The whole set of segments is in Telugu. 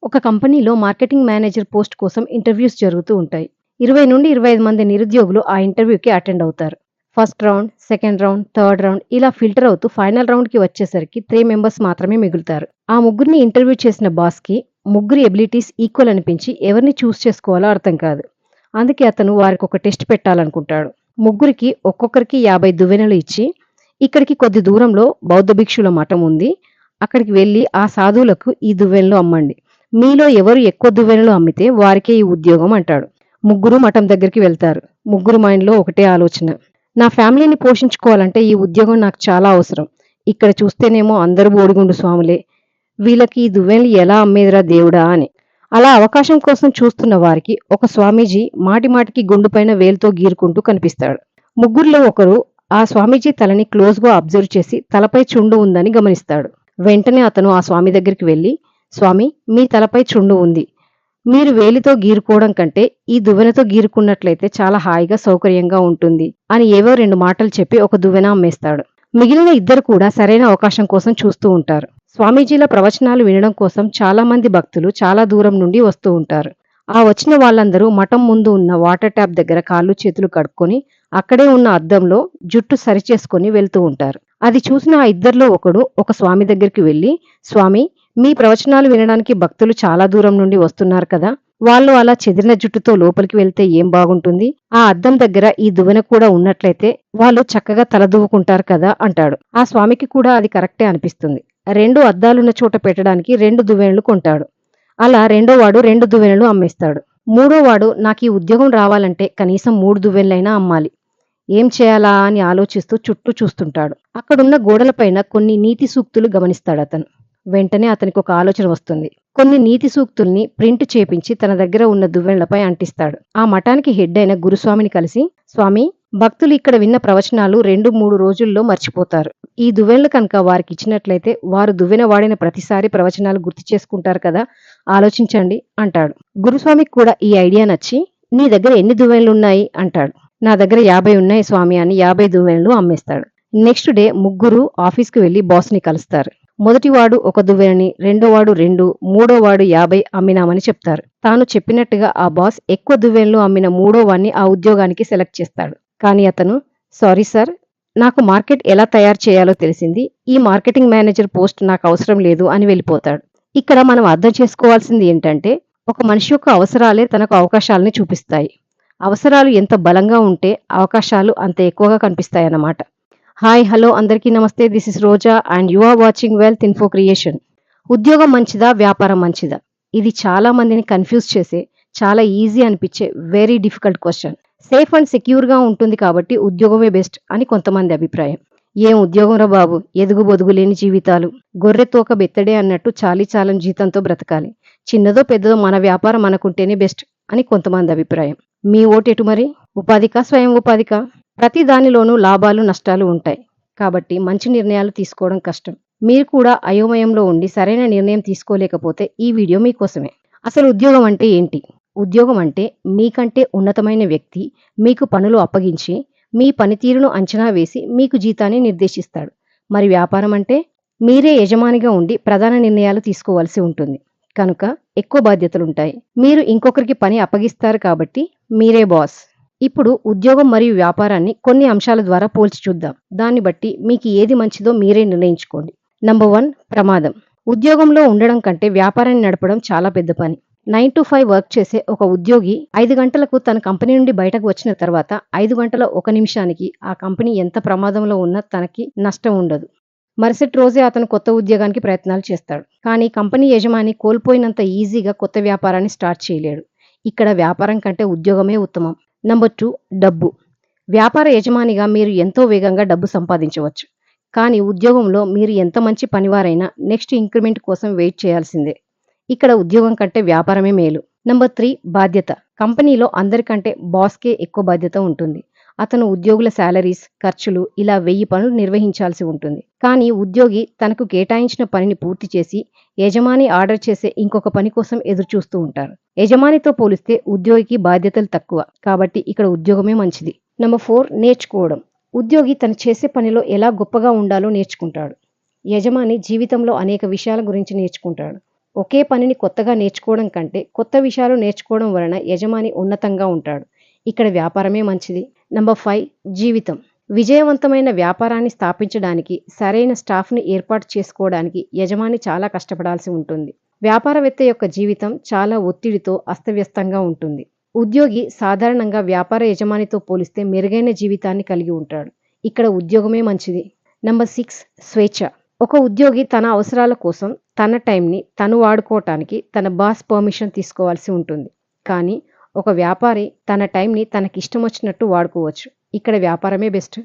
ఒక కంపెనీలో మార్కెటింగ్ మేనేజర్ పోస్ట్ కోసం ఇంటర్వ్యూస్ జరుగుతూ ఉంటాయి. 20-25 మంది నిరుద్యోగులు ఆ ఇంటర్వ్యూకి అటెండ్ అవుతారు. First round, second round, third round ఇలా ఫిల్టర్ అవుతూ ఫైనల్ రౌండ్‌కి వచ్చేసరికి 3 మెంబర్స్ మాత్రమే మిగులుతారు. ఆ ముగ్గురిని ఇంటర్వ్యూ చేసిన బాస్‌కి ముగ్గురి ఎబిలిటీస్ ఈక్వల్ అనిపించి ఎవరిని చూస్ చేసుకోవాలో అర్థం కాదు. అందుకే అతను వారికొక టెస్ట్ పెట్టాలనుకుంటాడు. ముగ్గురికి ఒక్కొక్కరికి 50 దువ్వెనలు ఇచ్చి, ఇక్కడికి కొద్ది దూరంలో బౌద్ధ భిక్షుల మఠం ఉంది. అక్కడికి వెళ్లి ఆ సాధువులకు ఈ దువ్వెనలు అమ్మండి. మీలో ఎవరు ఎక్కువ దువ్వెనలు అమ్మితే వారికే ఈ ఉద్యోగం అంటాడు. ముగ్గురు మఠం దగ్గరికి వెళ్తారు. ముగ్గురు మైండ్‌లో ఒకటే ఆలోచన. నా ఫ్యామిలీని పోషించుకోవాలంటే ఈ ఉద్యోగం నాకు చాలా అవసరం. ఇక్కడ చూస్తేనేమో అందరూ బోడిగుండు స్వాములే. వీళ్ళకి ఈ దువ్వెనలు ఎలా అమ్మేదిరా దేవుడా అని. అలా అవకాశం కోసం చూస్తున్న వారికి ఒక స్వామీజీ మాటిమాటికి గుండుపైన వేలుతో గీరుకుంటూ కనిపిస్తాడు. ముగ్గురిలో ఒకరు ఆ స్వామీజీ తలని క్లోజ్‌గా అబ్జర్వ్ చేసి తలపై చుండు ఉందని గమనిస్తాడు. వెంటనే అతను ఆ స్వామి దగ్గరికి వెళ్లి, "స్వామి, మీ తలపై చుండు ఉంది. మీరు వేలితో గీరుకోవడం కంటే ఈ దువ్వెనతో గీరుకున్నట్లయితే చాలా హాయిగా, సౌకర్యంగా ఉంటుంది" అని ఏవో 2 మాటలు చెప్పి ఒక దువ్వెన అమ్మేస్తాడు. మిగిలిన ఇద్దరు కూడా సరైన అవకాశం కోసం చూస్తూ ఉంటారు. స్వామీజీల ప్రవచనాలు వినడం కోసం చాలా మంది భక్తులు చాలా దూరం నుండి వస్తూ ఉంటారు. ఆ వచ్చిన వాళ్ళందరూ మఠం ముందు ఉన్న వాటర్ ట్యాప్ దగ్గర కాళ్ళు చేతులు కడుక్కొని అక్కడే ఉన్న అద్దంలో జుట్టు సరిచేసుకొని వెళ్తూ ఉంటారు. అది చూసిన ఆ ఇద్దరిలో ఒకడు ఒక స్వామి దగ్గరికి వెళ్లి, "స్వామి, మీ ప్రవచనాలు వినడానికి భక్తులు చాలా దూరం నుండి వస్తున్నారు కదా! వాళ్ళు అలా చెదిరిన జుట్టుతో లోపలికి వెళ్తే ఏం బాగుంటుంది? ఆ అద్దం దగ్గర ఈ దువ్వెన కూడా ఉన్నట్లయితే వాళ్ళు చక్కగా తలదూవుకుంటారు కదా" అంటాడు. ఆ స్వామికి కూడా అది కరెక్టే అనిపిస్తుంది. 2 అద్దాలున్న చోట పెట్టడానికి 2 దువ్వెనలు కొంటాడు. అలా రెండోవాడు 2 దువ్వెనలు అమ్మేస్తాడు. మూడోవాడు నాకీ ఉద్యోగం రావాలంటే కనీసం 3 దువ్వెనలైనా అమ్మాలి. ఏం చేయాలా అని ఆలోచిస్తూ చుట్టూ చూస్తుంటాడు. అక్కడున్న గోడలపైన కొన్ని నీతి సూక్తులు గమనిస్తాడతను. వెంటనే అతనికొక ఆలోచన వస్తుంది. కొన్ని నీతి సూక్తుల్ని ప్రింట్ చేపించి తన దగ్గర ఉన్న దువ్వెనలపై అంటిస్తాడు. ఆ మఠానికి హెడ్ అయిన గురుస్వామిని కలిసి, "స్వామి, భక్తులు ఇక్కడ విన్న ప్రవచనాలు 2-3 రోజుల్లో మర్చిపోతారు. ఈ దువ్వెనలు కనుక వారికిచ్చినట్లయితే వారు దువ్వెన వాడిన ప్రతిసారి ప్రవచనాలు గుర్తు చేసుకుంటారు కదా! ఆలోచించండి" అంటాడు. గురుస్వామికి కూడా ఈ ఐడియా నచ్చి, "నీ దగ్గర ఎన్ని దువ్వెనలున్నాయి?" అంటాడు. "నా దగ్గర 50 ఉన్నాయి స్వామి" అని 50 దువ్వెనలు అమ్మేస్తాడు. నెక్స్ట్ డే ముగ్గురు ఆఫీస్‌కి వెళ్లి బాస్‌ని కలుస్తారు. మొదటివాడు ఒక దువ్వెనని, రెండోవాడు 2, మూడోవాడు 50 అమ్మినామని చెప్తారు. తాను చెప్పినట్టుగా ఆ బాస్ ఎక్కువ దువ్వెనలు అమ్మిన మూడోవాణ్ణి ఆ ఉద్యోగానికి సెలెక్ట్ చేస్తాడు. కానీ అతను, "సారీ సార్, నాకు మార్కెట్ ఎలా తయారు చేయాలో తెలిసింది. ఈ మార్కెటింగ్ మేనేజర్ పోస్ట్ నాకు అవసరం లేదు" అని వెళ్ళిపోతాడు. ఇక్కడ మనం అర్థం చేసుకోవాల్సింది ఏంటంటే, ఒక మనిషి యొక్క అవసరాలే తనకు అవకాశాలని చూపిస్తాయి. అవసరాలు ఎంత బలంగా ఉంటే అవకాశాలు అంత ఎక్కువగా కనిపిస్తాయన్నమాట. హాయ్, హలో అందరికీ నమస్తే. This is Roja and you are watching wealth info creation. ఉద్యోగం మంచిదా? వ్యాపారం మంచిదా? ఇది చాలా మందిని కన్‌ఫ్యూజ్ చేసే, చాలా ఈజీ అనిపించే very difficult question. Safe and సెక్యూర్‌గా ఉంటుంది కాబట్టి ఉద్యోగమే బెస్ట్ అని కొంతమంది అభిప్రాయం. ఏం ఉద్యోగంరా బాబు! ఎదుగు బొదుగు లేని జీవితాలు. గొర్రె తోక బెత్తడే అన్నట్టు చాలీ చాలని జీతంతో బ్రతకాలి. చిన్నదో పెద్దదో మన వ్యాపారం మనకుంటేనే బెస్ట్ అని కొంతమంది అభిప్రాయం. మీ ఓటెటు మరి? ఉపాధికా? స్వయం ఉపాధికా? ప్రతి దానిలోనూ లాభాలు, నష్టాలు ఉంటాయి. కాబట్టి మంచి నిర్ణయాలు తీసుకోవడం కష్టం. మీరు కూడా అయోమయంలో ఉండి సరైన నిర్ణయం తీసుకోలేకపోతే ఈ వీడియో మీకోసమే. అసలు ఉద్యోగం అంటే ఏంటి? ఉద్యోగం అంటే మీకంటే ఉన్నతమైన వ్యక్తి మీకు పనులు అప్పగించి, మీ పనితీరును అంచనా వేసి మీకు జీతాన్ని నిర్దేశిస్తాడు. మరి వ్యాపారం అంటే మీరే యజమానిగా ఉండి ప్రధాన నిర్ణయాలు తీసుకోవాల్సి ఉంటుంది. కనుక ఎక్కువ బాధ్యతలుంటాయి. మీరు ఇంకొకరికి పని అప్పగిస్తారు కాబట్టి మీరే బాస్. ఇప్పుడు ఉద్యోగం మరియు వ్యాపారాన్ని కొన్ని అంశాల ద్వారా పోల్చి చూద్దాం. దాన్ని బట్టి మీకు ఏది మంచిదో మీరే నిర్ణయించుకోండి. నంబర్ 1, ప్రమాదం. ఉద్యోగంలో ఉండడం కంటే వ్యాపారాన్ని నడపడం చాలా పెద్ద పని. 9-5 వర్క్ చేసే ఒక ఉద్యోగి 5 గంటలకు తన కంపెనీ నుండి బయటకు వచ్చిన తర్వాత 5 గంటల 1 నిమిషానికి ఆ కంపెనీ ఎంత ప్రమాదంలో ఉన్నా తనకి నష్టం ఉండదు. మరుసటి రోజే అతను కొత్త ఉద్యోగానికి ప్రయత్నాలు చేస్తాడు. కానీ కంపెనీ యజమాని కోల్పోయినంత ఈజీగా కొత్త వ్యాపారాన్ని స్టార్ట్ చేయలేడు. ఇక్కడ వ్యాపారం కంటే ఉద్యోగమే ఉత్తమం. నంబర్ 2, డబ్బు. వ్యాపార యజమానిగా మీరు ఎంతో వేగంగా డబ్బు సంపాదించవచ్చు. కానీ ఉద్యోగంలో మీరు ఎంత మంచి పనివారైనా నెక్స్ట్ ఇంక్రిమెంట్ కోసం వెయిట్ చేయాల్సిందే. ఇక్కడ ఉద్యోగం కంటే వ్యాపారమే మేలు. నంబర్ 3, బాధ్యత. కంపెనీలో అందరికంటే బాస్‌కే ఎక్కువ బాధ్యత ఉంటుంది. అతను ఉద్యోగుల సాలరీస్, ఖర్చులు ఇలా 1000 పనులు నిర్వహించాల్సి ఉంటుంది. కానీ ఉద్యోగి తనకు కేటాయించిన పనిని పూర్తి చేసి యజమాని ఆర్డర్ చేసే ఇంకొక పని కోసం ఎదురుచూస్తూ ఉంటారు. యజమానితో పోలిస్తే ఉద్యోగికి బాధ్యతలు తక్కువ. కాబట్టి ఇక్కడ ఉద్యోగమే మంచిది. నంబర్ 4, నేర్చుకోవడం. ఉద్యోగి తను చేసే పనిలో ఎలా గొప్పగా ఉండాలో నేర్చుకుంటాడు. యజమాని జీవితంలో అనేక విషయాల గురించి నేర్చుకుంటాడు. ఒకే పనిని కొత్తగా నేర్చుకోవడం కంటే కొత్త విషయాలు నేర్చుకోవడం వలన యజమాని ఉన్నతంగా ఉంటాడు. ఇక్కడ వ్యాపారమే మంచిది. నంబర్ 5 జీవితం. విజయవంతమైన వ్యాపారాన్ని స్థాపించడానికి సరైన స్టాఫ్‌ని ఏర్పాటు చేసుకోవడానికి యజమాని చాలా కష్టపడాల్సి ఉంటుంది. వ్యాపారవేత్త యొక్క జీవితం చాలా ఒత్తిడితో అస్తవ్యస్తంగా ఉంటుంది. ఉద్యోగి సాధారణంగా వ్యాపార యజమానితో పోలిస్తే మెరుగైన జీవితాన్ని కలిగి ఉంటాడు. ఇక్కడ ఉద్యోగమే మంచిది. నంబర్ 6 స్వేచ్ఛ. ఒక ఉద్యోగి తన అవసరాల కోసం తన టైంని తను వాడుకోవటానికి తన బాస్ పర్మిషన్ తీసుకోవాల్సి ఉంటుంది. కానీ ఒక వ్యాపారి తన టైంని తనకిష్టమొచ్చినట్టు వాడుకోవచ్చు. ఇక్కడ వ్యాపారమే బెస్ట్.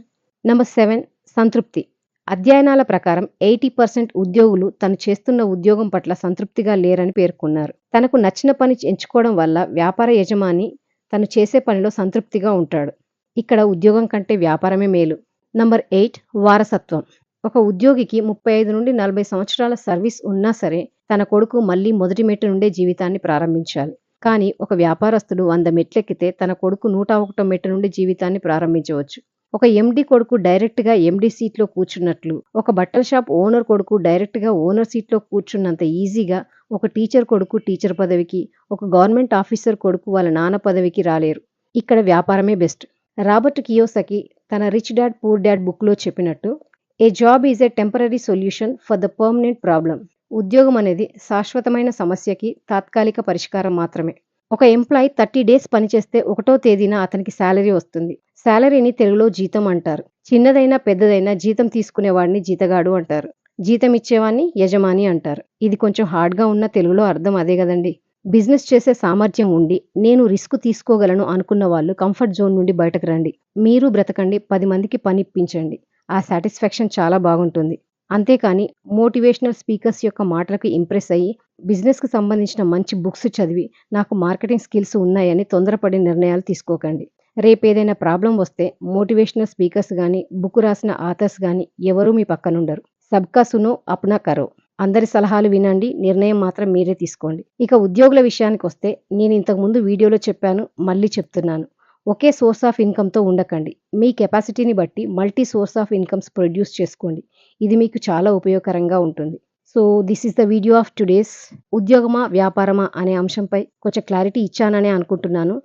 నంబర్ 7 సంతృప్తి. అధ్యయనాల ప్రకారం 80% ఉద్యోగులు తను చేస్తున్న ఉద్యోగం పట్ల సంతృప్తిగా లేరని పేర్కొన్నారు. తనకు నచ్చిన పని ఎంచుకోవడం వల్ల వ్యాపార యజమాని తను చేసే పనిలో సంతృప్తిగా ఉంటాడు. ఇక్కడ ఉద్యోగం కంటే వ్యాపారమే మేలు. నంబర్ 8 వారసత్వం. ఒక ఉద్యోగికి 35 నుండి 40 సంవత్సరాల సర్వీస్ ఉన్నా సరే తన కొడుకు మళ్ళీ మొదటి మెట్టు నుండే జీవితాన్ని ప్రారంభించాలి. కానీ ఒక వ్యాపారస్తుడు 100 మెట్లెక్కితే తన కొడుకు 101 మెట్టు నుండి జీవితాన్ని ప్రారంభించవచ్చు. ఒక ఎండీ కొడుకు డైరెక్ట్‌గా ఎండీ సీట్‌లో కూర్చున్నట్లు, ఒక బట్టల షాప్ ఓనర్ కొడుకు డైరెక్ట్‌గా ఓనర్ సీట్‌లో కూర్చున్నంత ఈజీగా ఒక టీచర్ కొడుకు టీచర్ పదవికి, ఒక గవర్నమెంట్ ఆఫీసర్ కొడుకు వాళ్ళ నాన్న పదవికి రాలేరు. ఇక్కడ వ్యాపారమే బెస్ట్. రాబర్ట్ కియోసకి తన 'రిచ్ డాడ్ పూర్ డాడ్' బుక్‌లో చెప్పినట్టు a job is a temporary solution for the permanent problem. ఉద్యోగం అనేది శాశ్వతమైన సమస్యకి తాత్కాలిక పరిష్కారం మాత్రమే. ఒక ఎంప్లాయీ 30 డేస్ పనిచేస్తే 1వ తేదీన అతనికి శాలరీ వస్తుంది. శాలరీని తెలుగులో జీతం అంటారు. చిన్నదైనా పెద్దదైనా జీతం తీసుకునేవాడిని జీతగాడు అంటారు. జీతం ఇచ్చేవాడిని యజమాని అంటారు. ఇది కొంచెం హార్డ్‌గా ఉన్న తెలుగులో అర్థం అదే గదండీ! బిజినెస్ చేసే సామర్థ్యం ఉండి, నేను రిస్క్ తీసుకోగలను అనుకున్న వాళ్ళు కంఫర్ట్ జోన్ నుండి బయటకు రండి. మీరు బ్రతకండి, 10 మందికి పనిప్పించండి. ఆ సాటిస్ఫాక్షన్ చాలా బాగుంటుంది. అంతేకాని మోటివేషనల్ స్పీకర్స్ యొక్క మాటలకు ఇంప్రెస్ అయ్యి, బిజినెస్‌కి సంబంధించిన మంచి బుక్స్ చదివి, నాకు మార్కెటింగ్ స్కిల్స్ ఉన్నాయని తొందరపడి నిర్ణయాలు తీసుకోకండి. రేపేదైనా ప్రాబ్లమ్ వస్తే మోటివేషనల్ స్పీకర్స్ గానీ, బుక్ రాసిన ఆథర్స్ గానీ ఎవరూ మీ పక్కనుండరు. సబ్కా సునో అప్నా కరో. అందరి సలహాలు వినండి, నిర్ణయం మాత్రం మీరే తీసుకోండి. ఇక ఉద్యోగుల విషయానికొస్తే నేను ఇంతకుముందు వీడియోలో చెప్పాను, మళ్ళీ చెప్తున్నాను. ఒకే సోర్స్ ఆఫ్ ఇన్‌కమ్‌తో ఉండకండి. మీ కెపాసిటీని బట్టి multi source of incomes produce చేసుకోండి. ఇది మీకు చాలా ఉపయోగకరంగా ఉంటుంది. So, this is the video of today's. ఉద్యోగమా? వ్యాపారమా? అనే అంశంపై కొంచెం క్లారిటీ ఇచ్చాననే అనుకుంటున్నాను.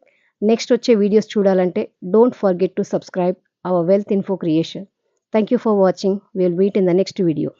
నెక్స్ట్ వచ్చే వీడియోస్ చూడాలంటే don't forget to subscribe our wealth info creation. Thank you for watching. Will meet in the next video.